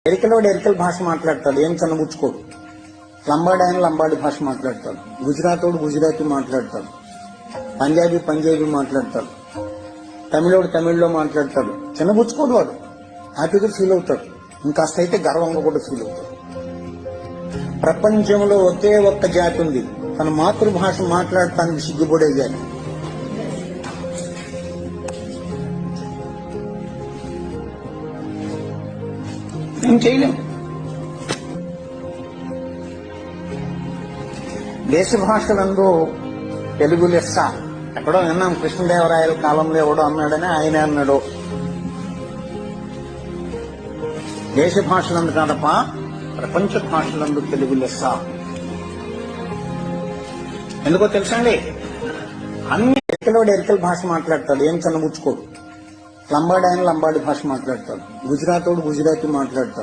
ఎరికలోడు ఎరికల భాష మాట్లాడతాడు, ఏం చన్నబుచ్చుకోడు. లంబాడి ఆయన లంబాడి భాష మాట్లాడతాడు, గుజరాతోడు గుజరాతీ మాట్లాడతాడు, పంజాబీ మాట్లాడతాడు, తమిళోడు తమిళ్లో మాట్లాడతాడు. చిన్నబుచ్చుకోడు, వాడు హ్యాపీగా ఫీల్ అవుతాడు. ఇంకాస్త అయితే గర్వంగా కూడా ఫీల్ అవుతాడు. ప్రపంచంలో ఒకే ఒక్క జాతి ఉంది తన మాతృభాష మాట్లాడటానికి సిగ్గుపడే జాతి. ఏం చేయలేం. దేశ భాషలందు తెలుగు లెస్స ఎక్కడో విన్నాం. కృష్ణదేవరాయల కాలంలో ఎవడో అన్నాడని ఆయన అన్నాడు. దేశ భాషలందు కాదప్ప, ప్రపంచ భాషలందు తెలుగు లెస్స. ఎందుకో తెలుసండి, అన్ని ఎరికలోడు ఎరికల భాష మాట్లాడతాడు, ఏం చన్నబుచ్చుకోడు. లంబాడి ఆయన లంబాడి భాష మాట్లాడతాడు, గుజరాతోడు గుజరాతీ మాట్లాడతాడు,